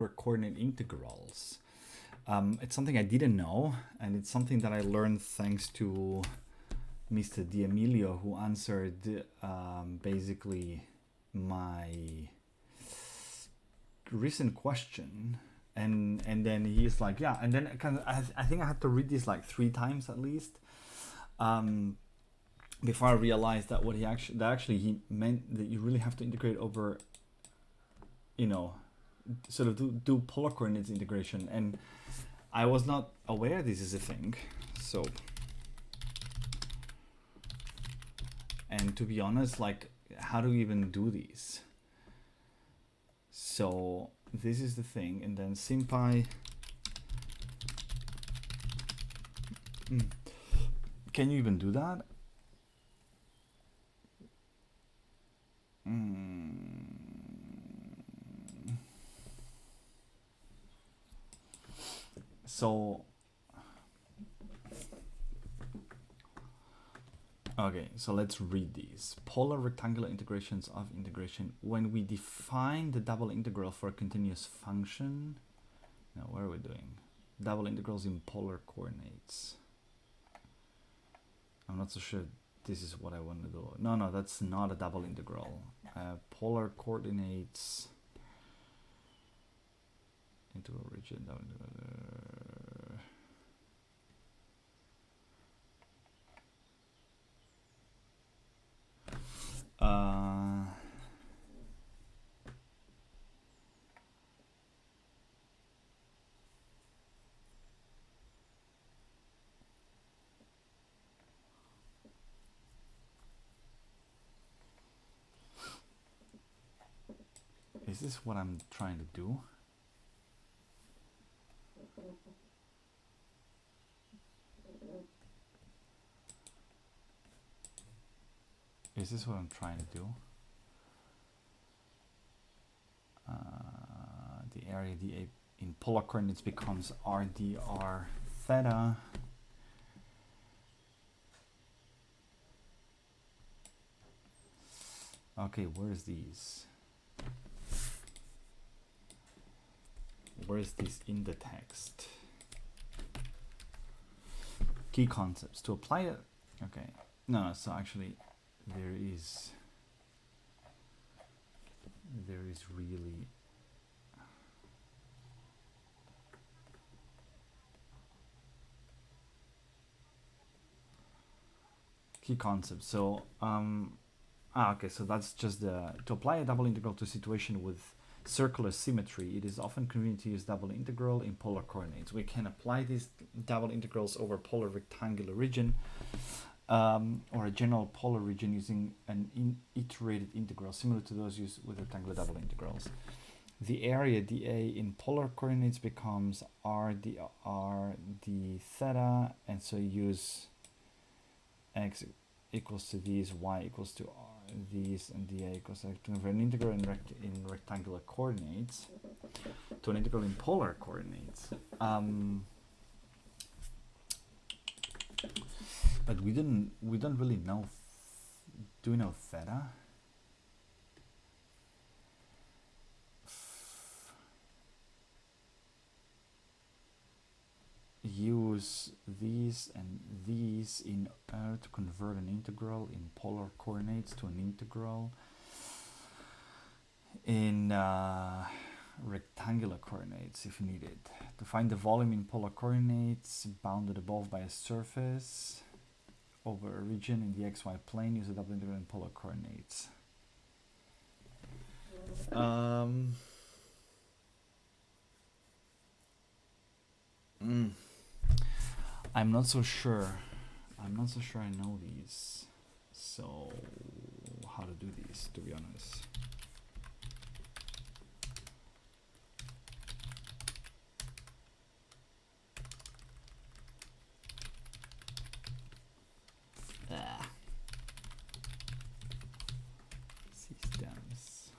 coordinate integrals. It's something I didn't know, and it's something that I learned thanks to Mr. D'Amelio, who answered basically my recent question, and then he's like, yeah, and then I think I had to read this like 3 times at least before I realized that what he actually meant that you really have to integrate over, you know, sort of do polar coordinates integration, and I was not aware this is a thing. So, and to be honest, like, how do we even do these? So this is the thing, and then SymPy. Can you even do that? So, okay, so let's read these. Polar rectangular integrations of integration. When we define the double integral for a continuous function, now what are we doing? Double integrals in polar coordinates. I'm not so sure this is what I want to do. No, that's not a double integral. Polar coordinates into origin. Is this what I'm trying to do? Is this what I'm trying to do? The area dA in polar coordinates becomes r dr theta. Okay, where's these? Where's this in the text? Key concepts to apply it. Okay, no, so actually there is really key concepts. So okay, so that's just to apply a double integral to a situation with circular symmetry. It is often convenient to use double integral in polar coordinates. We can apply these double integrals over polar rectangular region or a general polar region using an iterated integral similar to those used with rectangular double integrals. The area dA in polar coordinates becomes r d theta, and so use x equals to these, y equals to r these, and dA equals to convert an integral in rectangular coordinates to an integral in polar coordinates. But we don't really know. Do we know theta? Use these and these in order to convert an integral in polar coordinates to an integral in rectangular coordinates if needed. To find the volume in polar coordinates bounded above by a surface over a region in the xy plane, use a double integral in polar coordinates. I'm not so sure. I'm not so sure I know these. So how to do these, to be honest. Systems.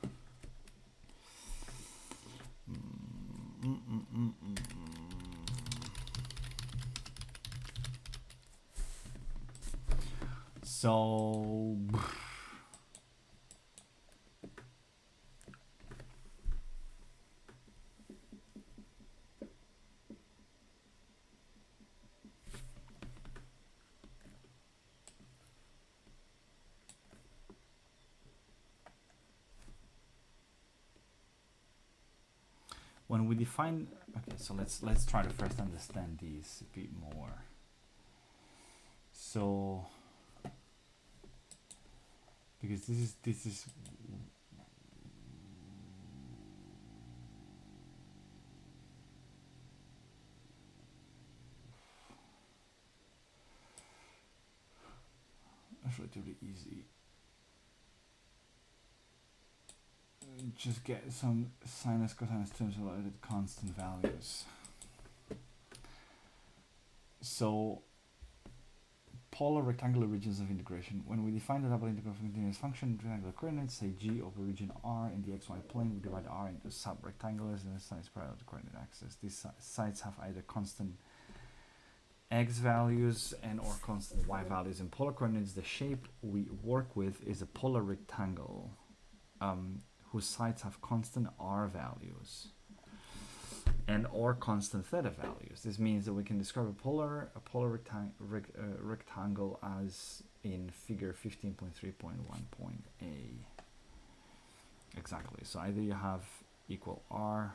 So when we define, okay, so let's try to first understand these a bit more. So because this is relatively easy. Just get some sinus cosinus terms related constant values. So polar rectangular regions of integration. When we define the double integral of a continuous function, rectangular coordinates, say G over region R in the xy plane, we divide R into sub-rectangulars and the sides parallel to coordinate axis. These sides have either constant x values and or constant y values. In polar coordinates, the shape we work with is a polar rectangle whose sides have constant r values and or constant theta values. This means that we can describe a polar rectangle as in figure 15.3.1.a. Exactly. So either you have equal r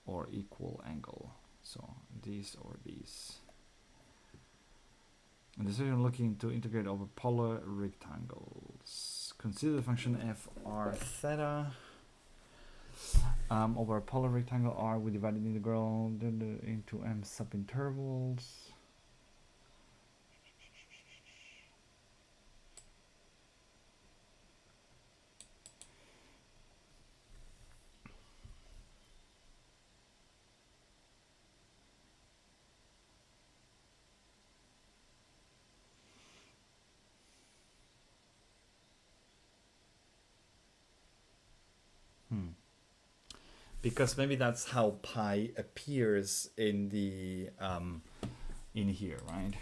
or equal angle. So these or these. And this is looking to integrate over polar rectangles. Consider the function f r theta. Over a polar rectangle R, we divided the integral into m subintervals. Because maybe that's how pi appears in the in here, right?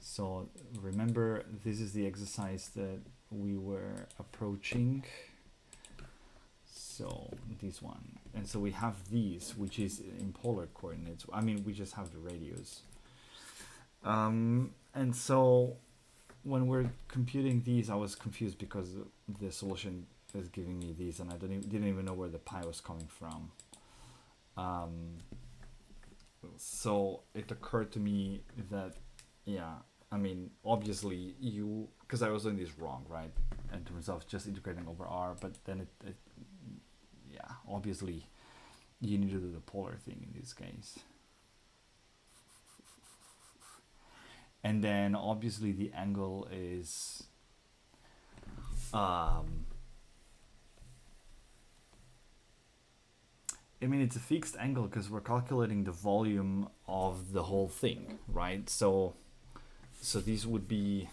So remember, this is the exercise that we were approaching. So this one, and so we have these, which is in polar coordinates. I mean, we just have the radius. And so when we're computing these, I was confused because the solution is giving me these, and I didn't even know where the pi was coming from. So it occurred to me that, yeah, I mean, obviously because I was doing this wrong, right? In terms of just integrating over r, but then yeah, obviously you need to do the polar thing in this case. And then obviously the angle is I mean, it's a fixed angle because we're calculating the volume of the whole thing, right? So these would be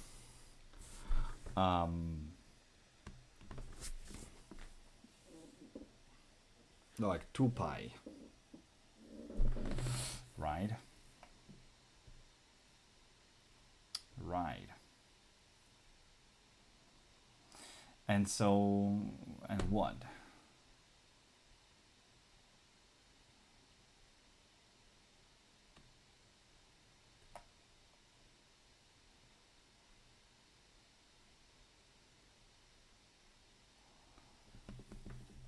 like 2 pi, right? Right. And so, and what?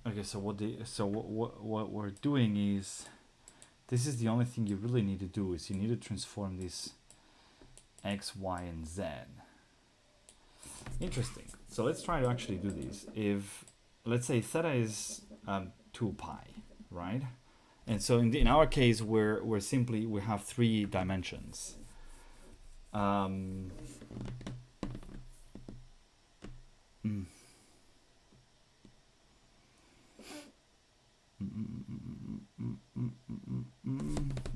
Okay, so what we're doing is, this is the only thing you really need to do, is you need to transform this x, y, and z. Interesting. So let's try to actually do this. If, let's say theta is 2 pi, right? And so in our case, we have 3 dimensions.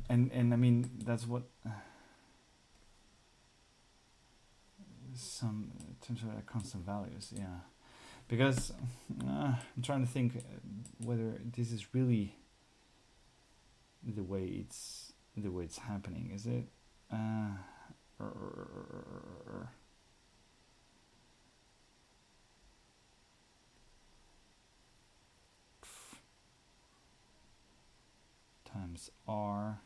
And I mean, that's what some terms of constant values, yeah. Because I'm trying to think whether this is really the way it's happening. Is it? Times r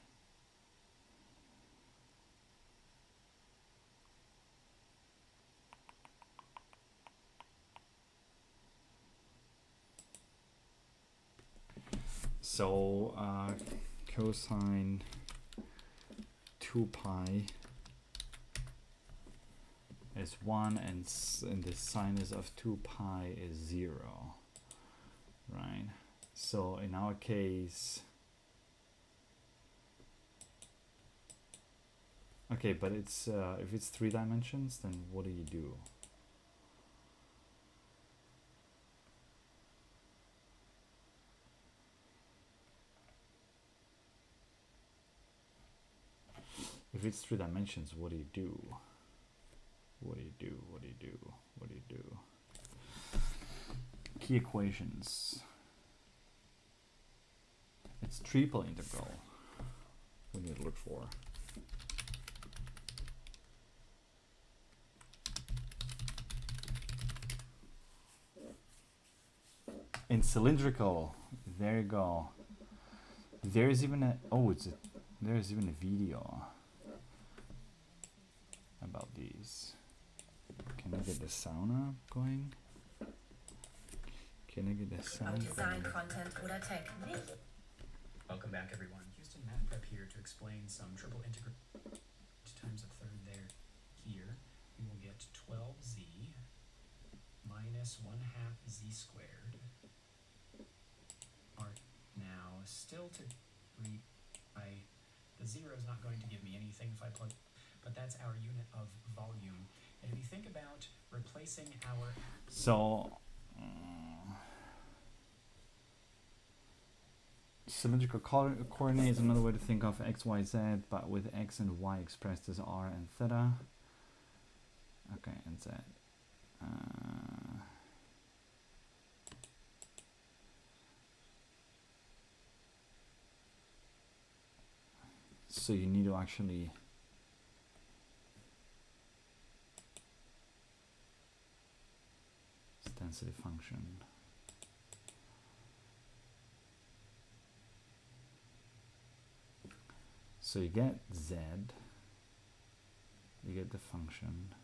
So cosine 2 pi is 1 and the sinus of 2 pi is 0, right? So in our case, okay, but it's if it's 3 dimensions, then what do you do? If it's 3 dimensions, what do you do? What do you do? What do you do? What do you do? Key equations. It's triple integral we need to look for. In cylindrical, there you go. There's even a there's even a video about these. Can I get the sauna going? Can I get the sound? Design content oder Technik. Welcome back, everyone. Houston Math Prep here to explain some triple integral times a third there. Here, we will get 12z minus 1/2 z squared. Are now still to read by the 0 is not going to give me anything if I plug, but that's our unit of volume. And if you think about replacing our cylindrical coordinate is another way to think of x, y, z, but with x and y expressed as r and theta. Okay, and z. So you need to actually density function. So you get z, you get the function.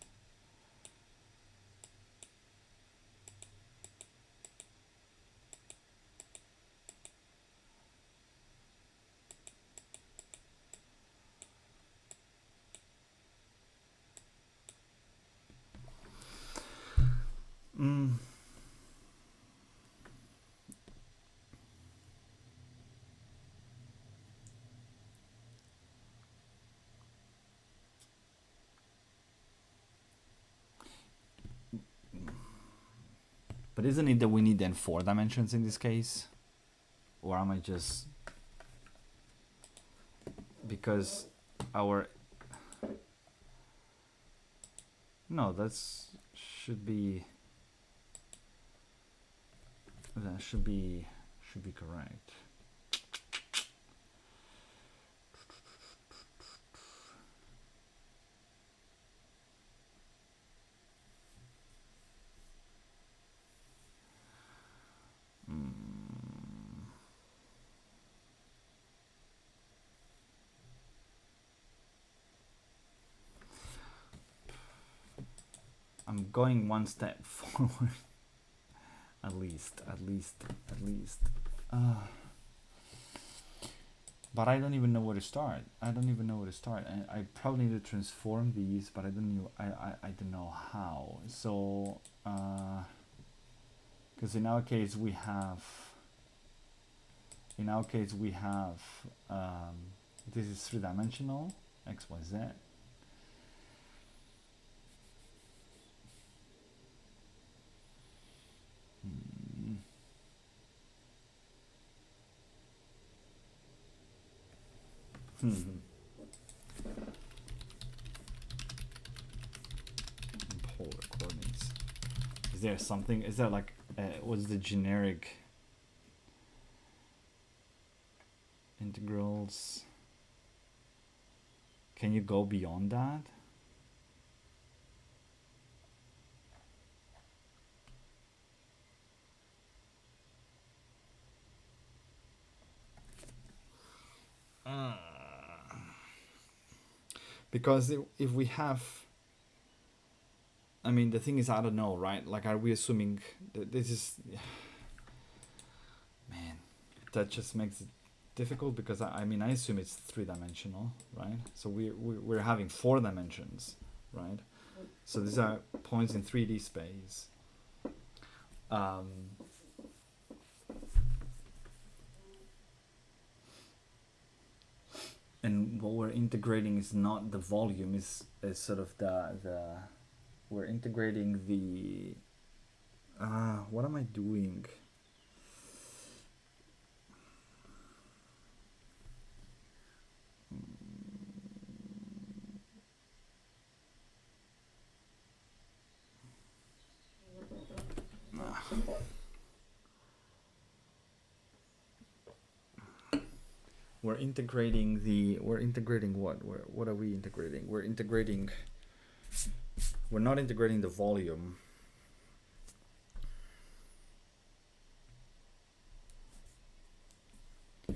But isn't it that we need then 4 dimensions in this case? Or am I just... Because our... No, that's... should be... That should be correct. I'm going one step forward. At least. But I don't even know where to start. I probably need to transform these, but I don't know how. So, because in our case we have, this is 3-dimensional, x, y, z. Polar coordinates. Is there something? Is there like what's the generic integrals? Can you go beyond that? Because if we have, I mean, the thing is, I don't know, right? Like, are we assuming that this is, man, that just makes it difficult because I mean I assume it's three-dimensional, right? So we're having 4 dimensions, right? So these are points in 3D space. And what we're integrating is not the volume, is sort of the we're integrating the what am I doing? We're integrating what are we integrating? We're not integrating the volume. I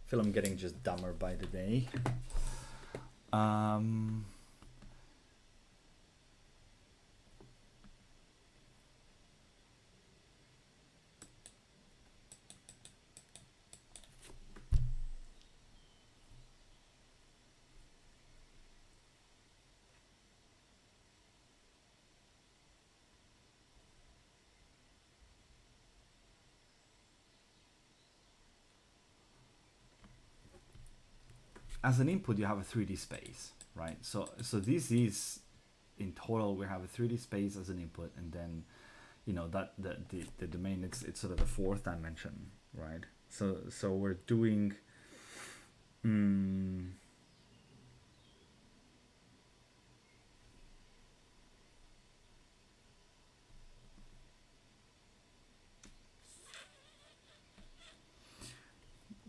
feel I'm getting just dumber by the day. As an input, you have a 3D space, right? So this is, in total, we have a 3D space as an input, and then, you know, that the domain, it's sort of the 4th dimension, right? So we're doing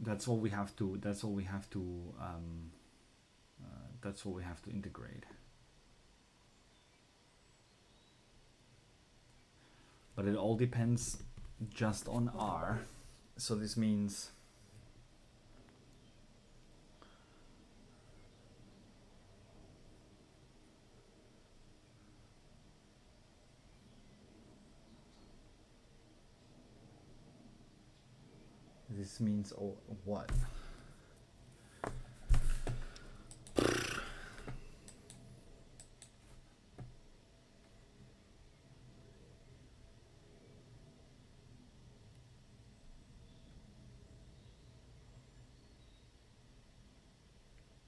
that's what we have to integrate. But it all depends just on R. So this means what?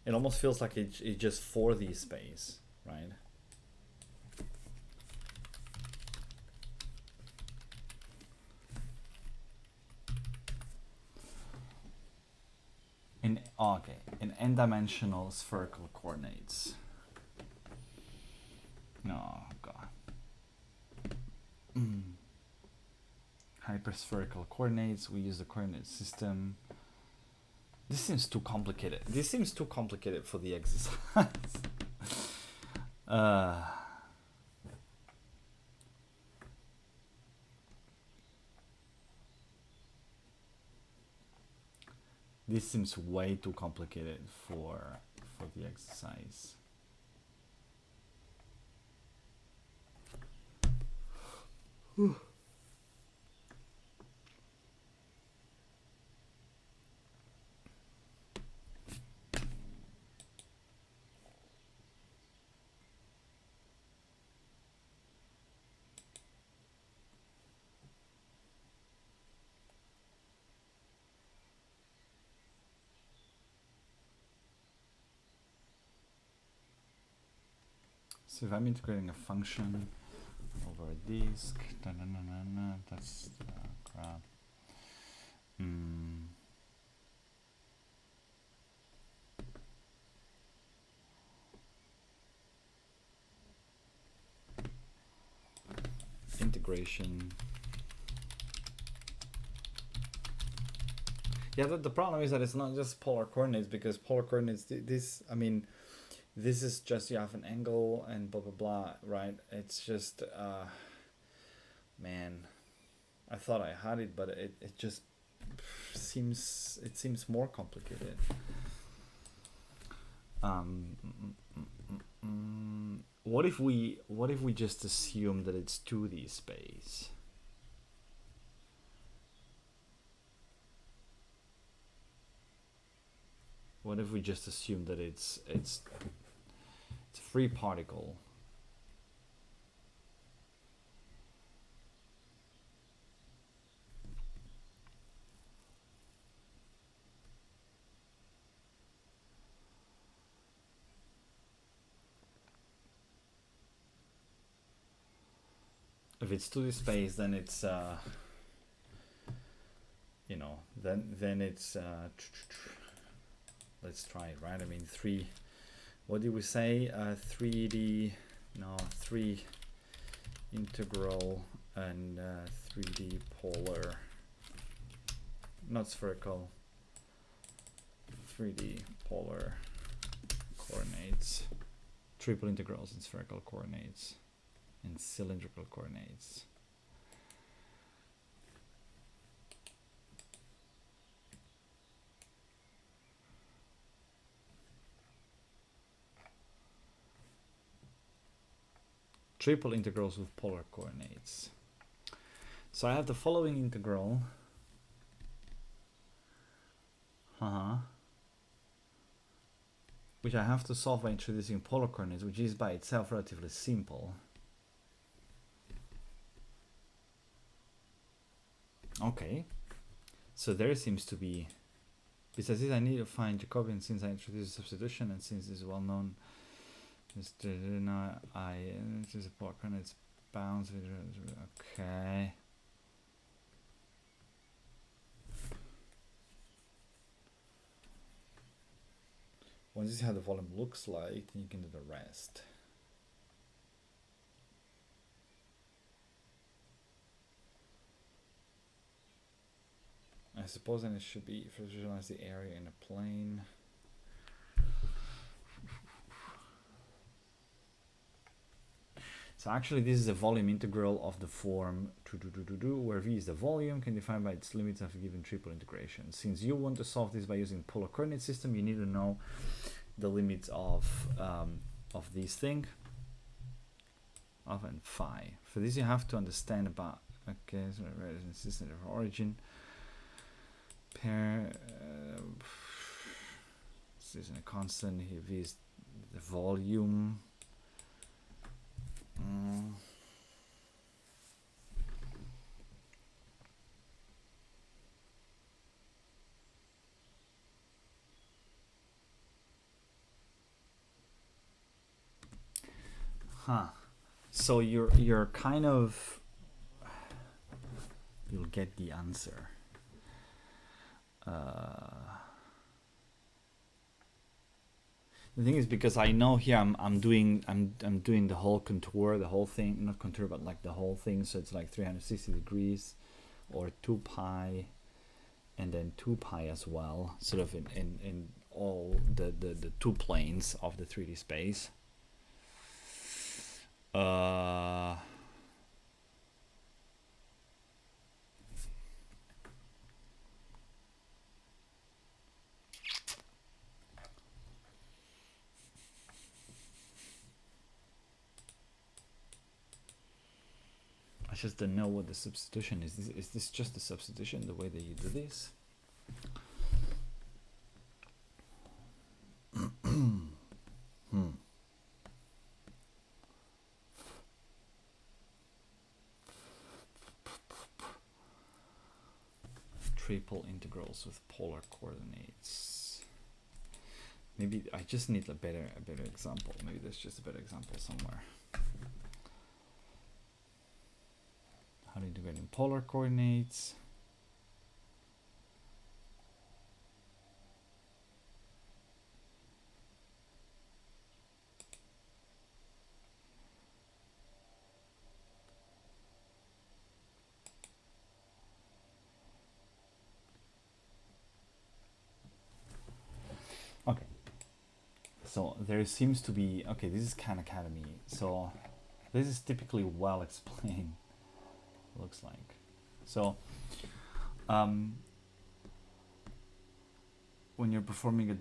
It almost feels like it's just 4D space, right? In n-dimensional spherical coordinates. Oh god. Hyperspherical coordinates. We use the coordinate system. This seems too complicated. This seems too complicated for the exercise. This seems way too complicated for the exercise. So if I'm integrating a function over a disk, that's crap. Integration. Yeah, the problem is that it's not just polar coordinates, because polar coordinates, this, I mean, this is just, you have an angle and blah blah blah, right? It's just man, I thought I had it, but it just seems more complicated. What if we just assume that it's 2D space? if we just assume that it's a free particle? If it's 2D space, then it's you know, then it's let's try it, right? I mean, what did we say? 3D, no, 3 integral and 3D polar, not spherical, 3D polar coordinates, triple integrals in spherical coordinates and cylindrical coordinates. Triple integrals with polar coordinates. So I have the following integral. Which I have to solve by introducing polar coordinates, which is by itself relatively simple. Okay. So there seems to be, besides this, I need to find Jacobian since I introduced substitution, and since this is well known. Just now it is a polar coordinates bounds. Okay. Once you see how the volume looks like, then you can do the rest. I suppose then it should be, if you visualize the area in a plane. So actually this is a volume integral of the form where V is the volume, can be defined by its limits of a given triple integration. Since you want to solve this by using polar coordinate system, you need to know the limits of this thing, of and phi. For this you have to understand about, okay, so system of origin, pair, this is a constant, here V is the volume. So you're kind of, you'll get the answer. The thing is, because I know here I'm doing the whole contour, the whole thing, not contour, but like the whole thing. So it's like 360 degrees, or 2 pi, and then 2 pi as well, sort of in all the two planes of the 3D space. I just don't know what the substitution is. Is this just a substitution, the way that you do this? Triple integrals with polar coordinates. Maybe I just need a better example. Maybe there's just a better example somewhere. How do you do it in polar coordinates? Okay. So there seems to be, okay, this is Khan Academy. So this is typically well explained. Looks like. So when you're performing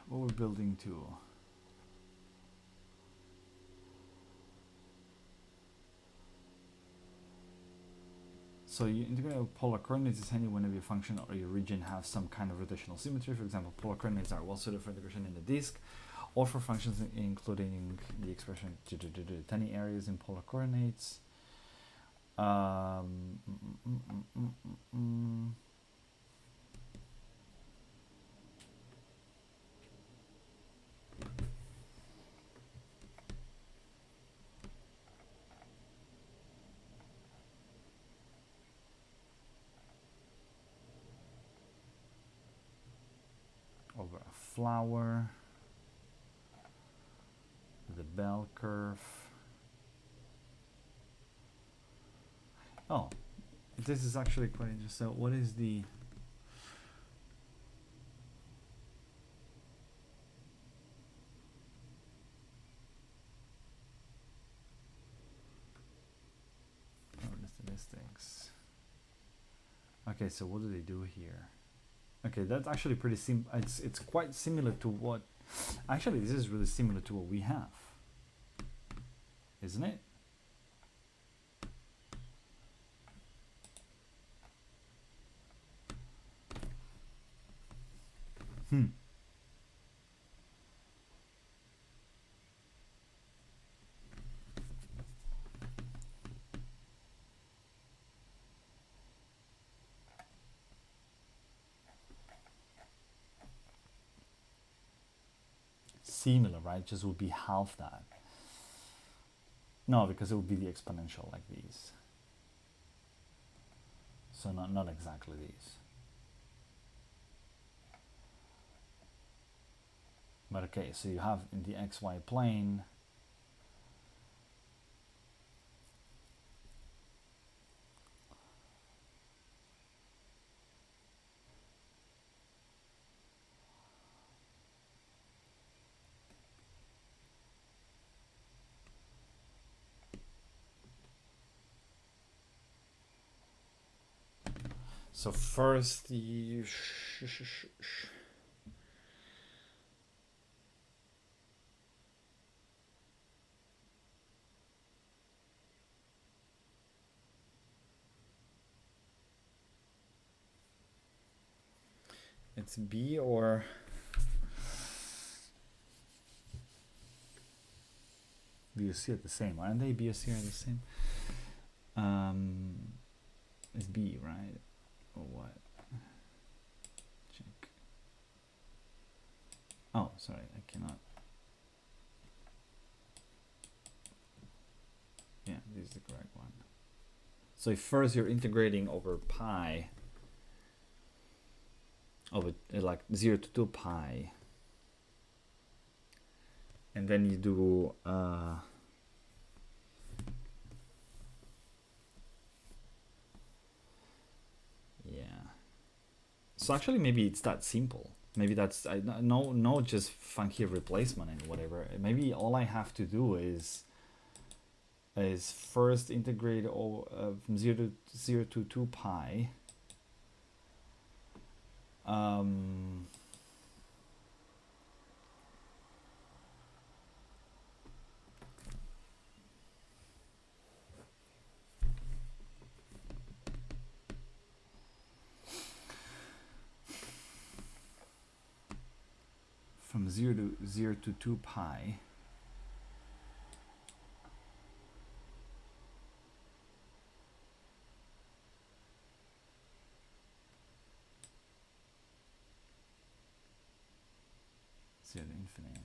what we're building to, so you integrate polar coordinates is handy whenever your function or your region have some kind of rotational symmetry. For example, polar coordinates are well suited for integration in the disk, or for functions including the expression tiny areas in polar coordinates. Over a flower, the bell curve. Oh, this is actually quite interesting. So what is the statistics? Okay, so what do they do here? Okay, that's actually pretty it's quite similar to what, actually this is really similar to what we have, isn't it? Similar, right? Just would be half that. No, because it would be the exponential like these. So not exactly these. But okay, so you have in the xy plane so first you it's B or B or C are the same, aren't they? B or C are the same. It's B, right? Or what? Check. Oh, sorry, I cannot. Yeah, this is the correct one. So first you're integrating over pi, over like 0 to 2 pi, and then you do yeah. So actually maybe it's that simple. Maybe that's no just funky replacement and whatever. Maybe all I have to do is first integrate from 0 to 2 pi. From 0 to 2 pi. Zero to infinite.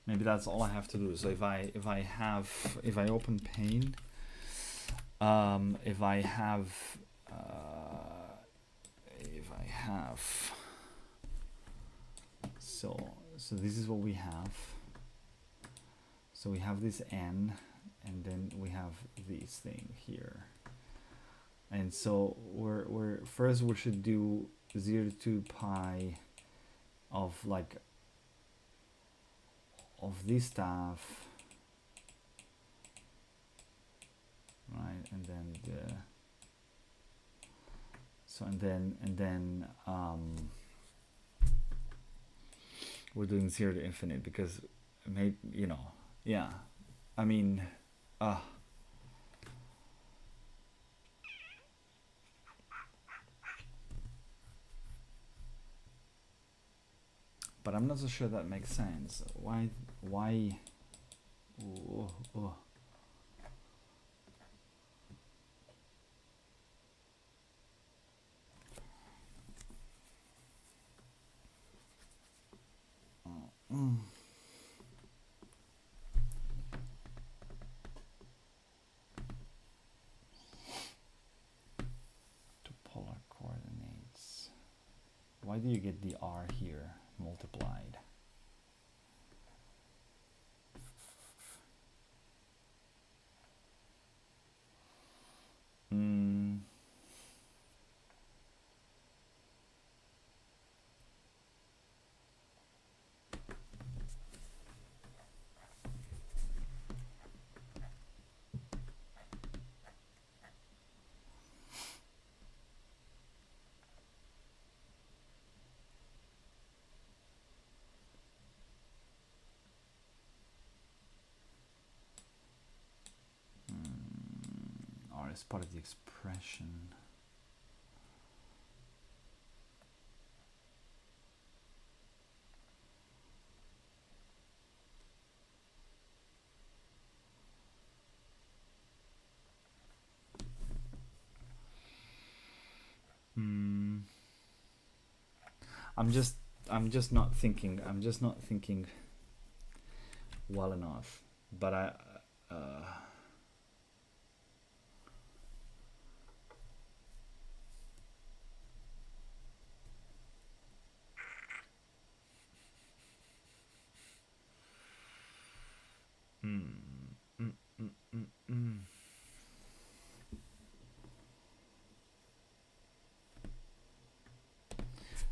Maybe that's all I have to do. So if I open pane, if I have so this is what we have. So we have this n, and then we have this thing here. And so we're first we should do 0 to 2 pi of like of this stuff, right? And then the we're doing 0 to infinite because maybe, you know, yeah. I mean, but I'm not so sure that makes sense. Why? Oh, oh. To polar coordinates. Why do you get the r here multiplied? R is part of the expression. I'm just not thinking. I'm just not thinking well enough. But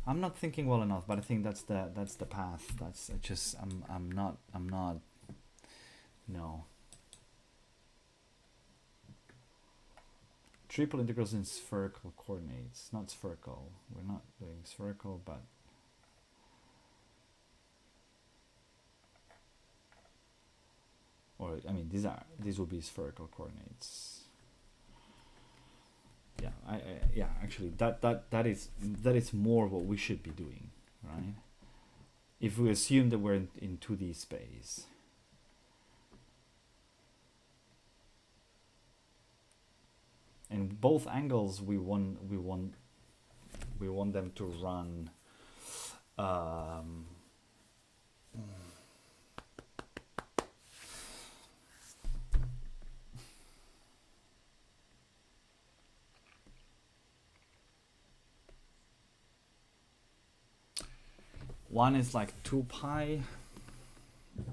I'm not thinking well enough. But I think that's the path. That's just I'm not. No. Triple integrals in spherical coordinates, not spherical. We're not doing spherical, but or I mean these will be spherical coordinates. Yeah, yeah, actually that is more what we should be doing, right? If we assume that we're in 2D space. And both angles we want them to run one is like 2 pi.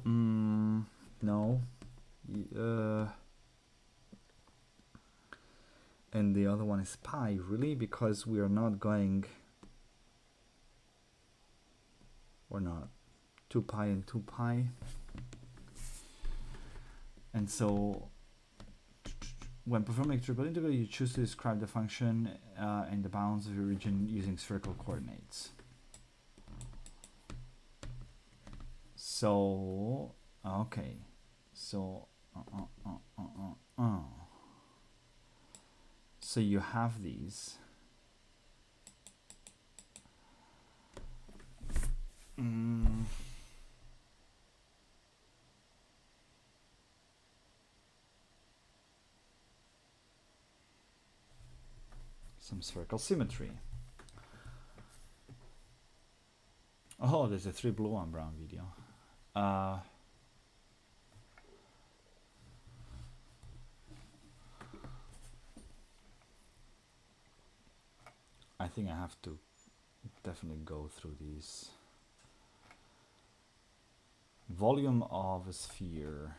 No. And the other one is pi, really, because we are not going, or not, 2 pi and 2 pi. And so when performing a triple integral, you choose to describe the function and the bounds of your region using spherical coordinates. So, okay, so so you have these. Some spherical symmetry. Oh, there's a 3 blue 1 brown video. I think I have to definitely go through these. Volume of a sphere.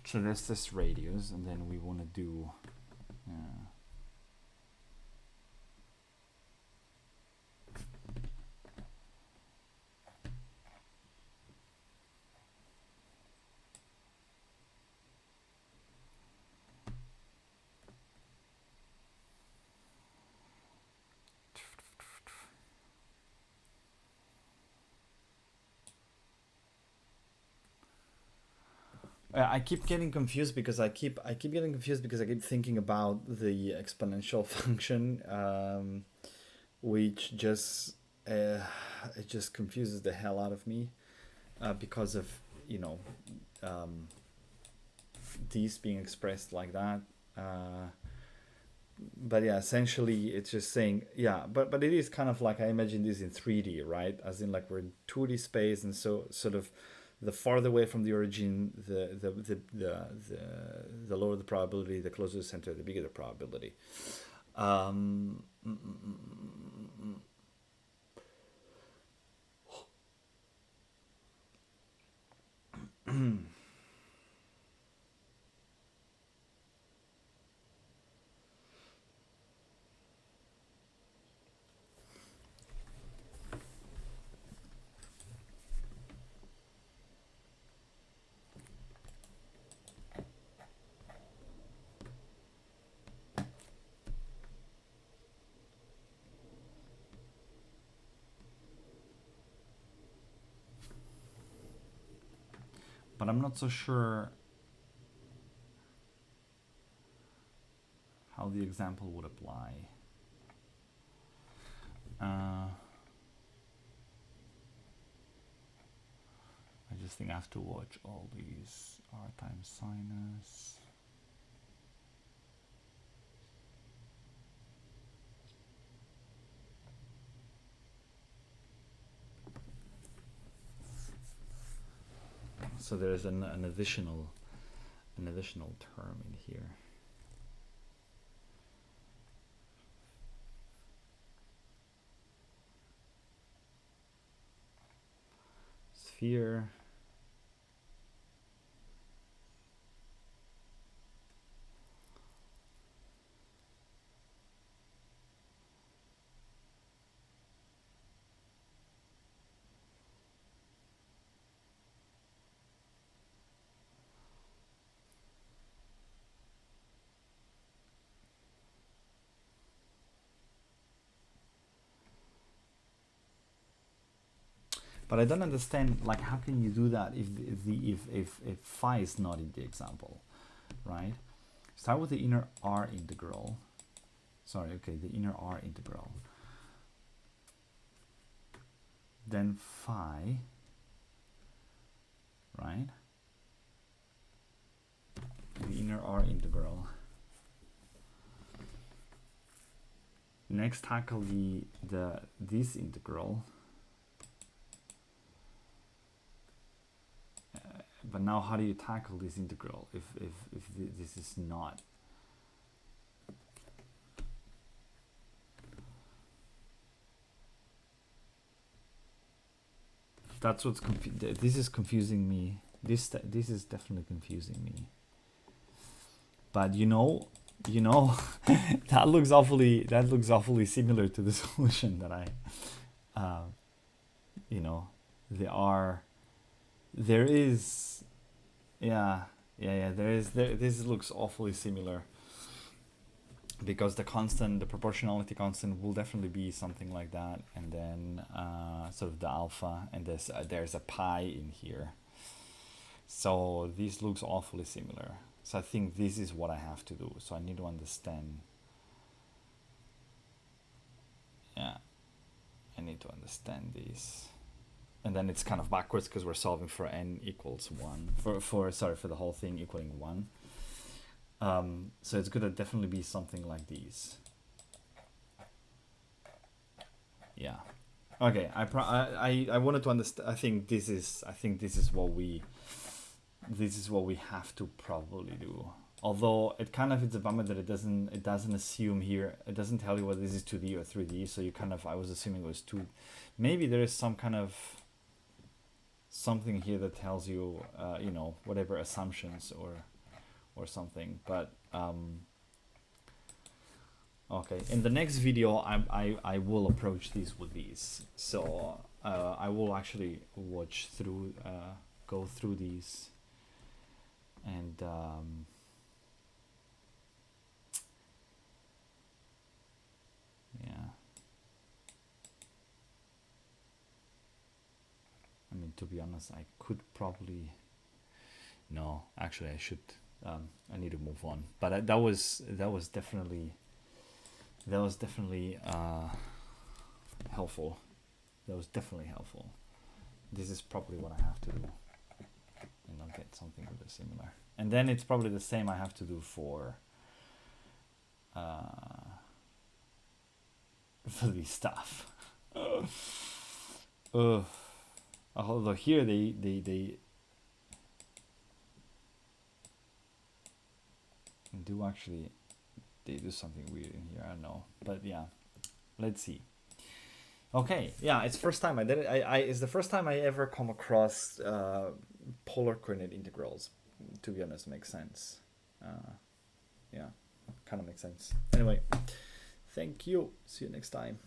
So that's this radius, and then we want to do I keep getting confused because I keep getting confused because I keep thinking about the exponential function, which just it just confuses the hell out of me, because of these being expressed like that. But yeah, essentially it's just saying, but it is kind of like I imagine this in 3D, right? As in like we're in 2D space, and so sort of the farther away from the origin, the lower the probability, the closer to the center, the bigger the probability. But I'm not so sure how the example would apply. I just think I have to watch all these r times sinus. So there's an additional term in here. Sphere. But I don't understand, like, how can you do that if phi is not in the example, right? Start with the inner R integral. Sorry, okay, the inner R integral. Then phi, right? The inner R integral. Next, tackle this integral. But now, how do you tackle this integral if this is not? That's what's this is confusing me. This is definitely confusing me. But you know, that looks awfully similar to the solution that I, there is, this looks awfully similar, because the proportionality constant will definitely be something like that, and then sort of the alpha, and there's a pi in here. So this looks awfully similar. So I think this is what I have to do. So I need to understand. Yeah, I need to understand this. And then it's kind of backwards because we're solving for n equals 1. For the whole thing equaling 1. So it's gonna definitely be something like these. Yeah. Okay. I wanted to understand. I think this is what we have to probably do. Although it's a bummer that it doesn't assume here. It doesn't tell you whether this is 2D or 3D. So I was assuming it was 2. Maybe there is some kind of something here that tells you, whatever assumptions or or something. But okay, in the next video I will approach these with these. So I will actually watch through, go through these, and yeah. I mean, to be honest, I could probably, no, actually I should, I need to move on. But that was definitely helpful. That was definitely helpful. This is probably what I have to do, and I'll get something really similar. And then it's probably the same I have to do for this stuff. Although here they do actually, they do something weird in here. I don't know, but yeah, let's see. Okay, yeah, it's first time I did it. It's the first time I ever come across polar coordinate integrals. To be honest, makes sense. Yeah, kind of makes sense. Anyway, thank you. See you next time.